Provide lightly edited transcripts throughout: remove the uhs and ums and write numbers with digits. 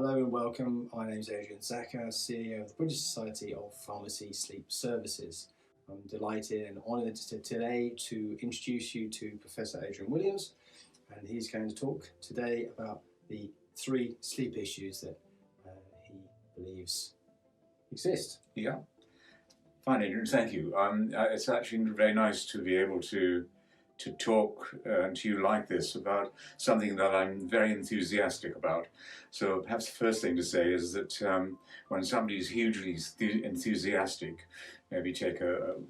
Hello and welcome. My name is Adrian Zaka, CEO of the British Society of Pharmacy Sleep Services. I'm delighted and honoured today to introduce you to Professor Adrian Williams, and he's going to talk today about the 3 sleep issues that he believes exist. Yeah, fine, Adrian, thank you. It's actually very nice to be able to talk to you like this about something that I'm very enthusiastic about. So perhaps the first thing to say is that when somebody is hugely enthusiastic, maybe take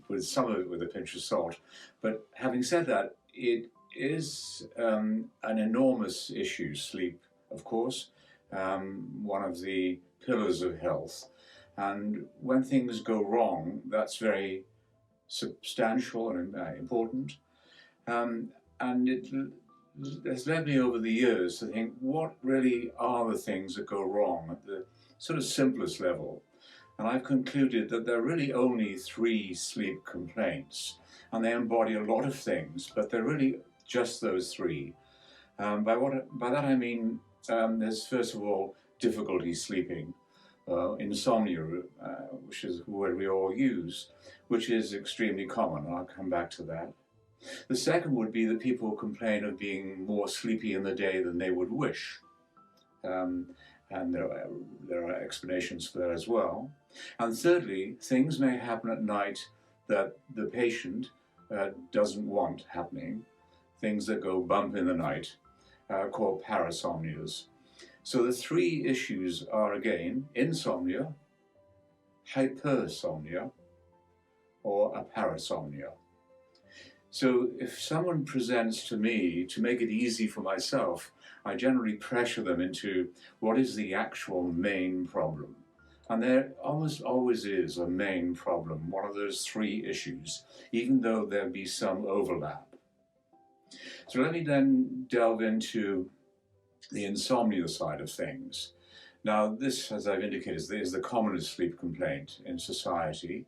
with some of it with a pinch of salt. But having said that, it is an enormous issue, sleep, of course, one of the pillars of health. And when things go wrong, that's very substantial and important. And it has led me over the years to think, what really are the things that go wrong at the sort of simplest level? And I've concluded that there are really only 3 sleep complaints, and they embody a lot of things, but they're really just those 3. By that I mean, there's first of all difficulty sleeping, insomnia, which is a word we all use, which is extremely common, and I'll come back to that. The second would be that people complain of being more sleepy in the day than they would wish. And there are explanations for that as well. And thirdly, things may happen at night that the patient doesn't want happening, things that go bump in the night, called parasomnias. So the 3 issues are, again, insomnia, hypersomnia, or a parasomnia. So if someone presents to me, to make it easy for myself, I generally pressure them into what is the actual main problem. And there almost always is a main problem, one of those 3 issues, even though there be some overlap. So let me then delve into the insomnia side of things. Now this, as I've indicated, is the commonest sleep complaint in society.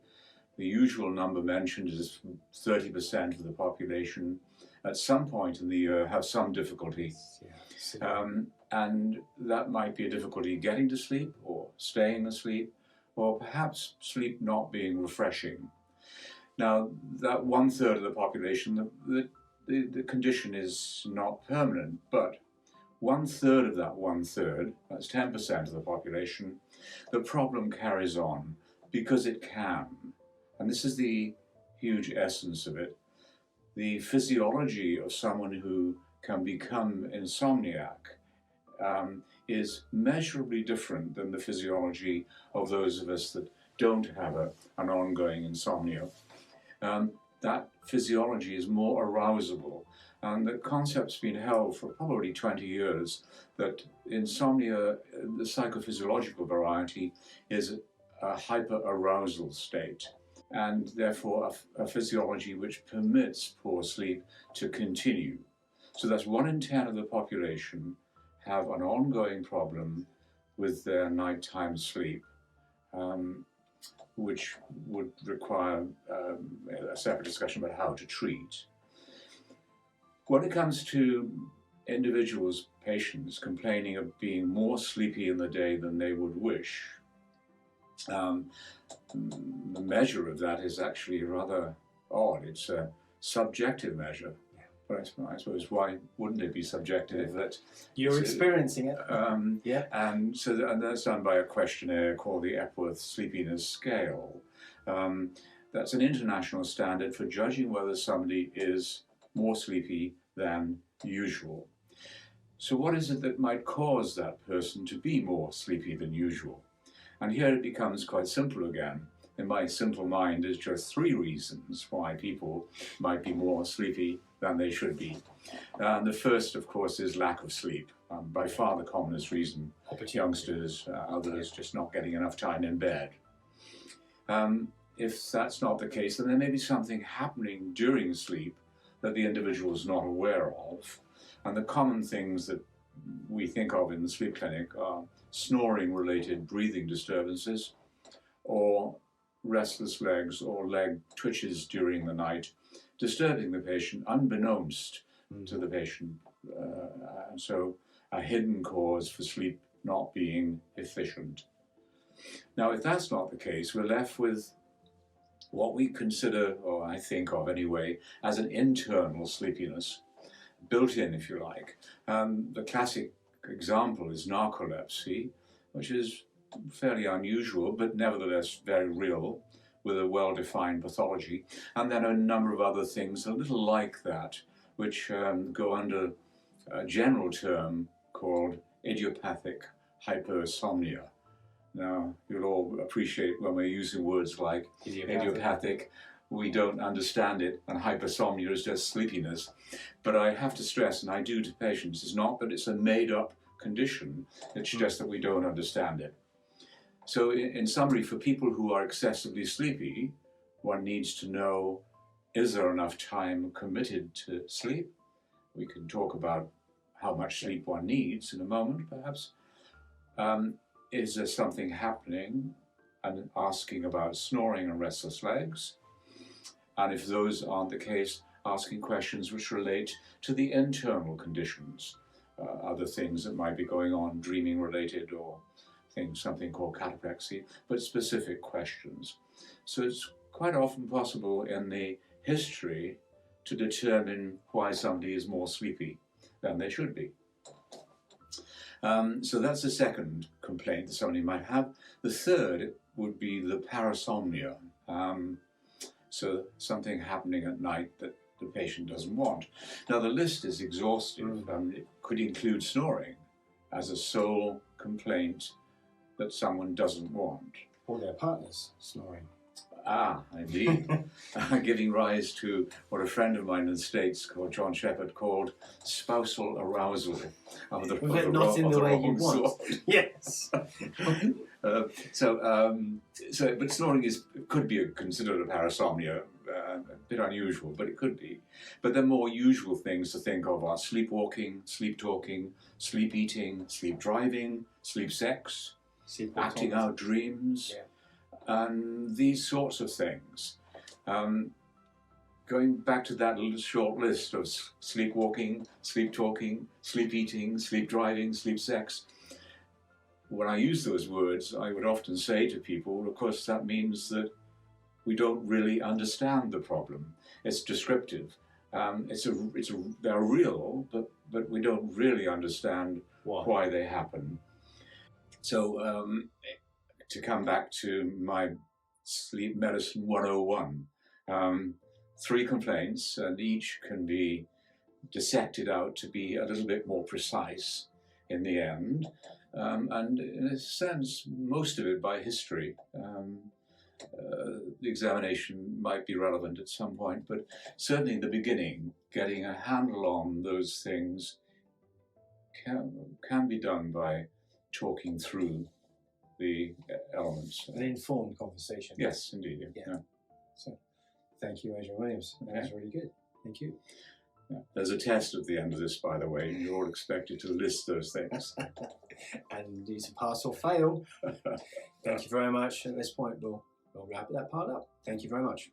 The usual number mentioned is 30% of the population at some point in the year have some difficulty. And that might be a difficulty getting to sleep or staying asleep, or perhaps sleep not being refreshing. Now, that 1/3 of the population, the condition is not permanent, but 1/3 of that 1/3, that's 10% of the population, the problem carries on because it can. And this is the huge essence of it. The physiology of someone who can become insomniac is measurably different than the physiology of those of us that don't have an ongoing insomnia. That physiology is more arousable. And the concept's been held for probably 20 years that insomnia, the psychophysiological variety, is a hyperarousal state, and therefore a physiology which permits poor sleep to continue. So that's 1 in 10 of the population have an ongoing problem with their nighttime sleep, which would require a separate discussion about how to treat. When it comes to individuals, patients, complaining of being more sleepy in the day than they would wish, the measure of that is actually rather odd. It's a subjective measure. But I suppose, why wouldn't it be subjective? That you're experiencing it. And that's done by a questionnaire called the Epworth Sleepiness Scale. That's an international standard for judging whether somebody is more sleepy than usual. So what is it that might cause that person to be more sleepy than usual? And here it becomes quite simple again. In my simple mind, there's just 3 reasons why people might be more sleepy than they should be. The first, of course, is lack of sleep. By far the commonest reason. Youngsters, others just not getting enough time in bed. If that's not the case, then there may be something happening during sleep that the individual is not aware of. And the common things that we think of in the sleep clinic are snoring-related breathing disturbances, or restless legs or leg twitches during the night, disturbing the patient unbeknownst to the patient. And so a hidden cause for sleep not being efficient. Now, if that's not the case, we're left with what we consider, or I think of anyway, as an internal sleepiness, built in, if you like. The classic example is narcolepsy, which is fairly unusual, but nevertheless very real, with a well-defined pathology. And then a number of other things a little like that, which go under a general term called idiopathic hypersomnia. Now, you'll all appreciate when we're using words like idiopathic, we don't understand it, and hypersomnia is just sleepiness. But I have to stress, and I do to patients, it's not that it's a made-up condition, it's just that we don't understand it. So in summary, for people who are excessively sleepy, one needs to know, is there enough time committed to sleep? We can talk about how much sleep one needs in a moment, perhaps. Is there something happening? And asking about snoring and restless legs. And if those aren't the case, asking questions which relate to the internal conditions, other things that might be going on, dreaming related or something called cataplexy, but specific questions. So it's quite often possible in the history to determine why somebody is more sleepy than they should be. So that's the second complaint that somebody might have. The third would be the parasomnia. So something happening at night that the patient doesn't want. Now the list is exhaustive. It could include snoring as a sole complaint that someone doesn't want. Or their partners snoring. Ah, indeed. Giving rise to what a friend of mine in the States called John Shepherd called spousal arousal. Of the, Was it not in the way you want? Sort. Yes. But snoring could be considered a parasomnia, a bit unusual, but it could be. But the more usual things to think of are sleepwalking, sleep talking, sleep eating, sleep driving, sleep sex, acting out dreams. Yeah. And these sorts of things. Going back to that little short list of sleepwalking, sleep talking, sleep eating, sleep driving, sleep sex, when I use those words, I would often say to people, of course, that means that we don't really understand the problem. It's descriptive. They're real, but we don't really understand why they happen. So, to come back to my Sleep Medicine 101, 3 complaints, and each can be dissected out to be a little bit more precise in the end. And in a sense, most of it by history. The examination might be relevant at some point, but certainly in the beginning, getting a handle on those things can be done by talking through the elements. An informed conversation. Yes, indeed. Yeah. So, thank you, Adrian Williams. That was really good. Thank you. Yeah. There's a test at the end of this, by the way, and you're all expected to list those things. And you to pass or fail. Thank you very much. At this point, we'll wrap that part up. Thank you very much.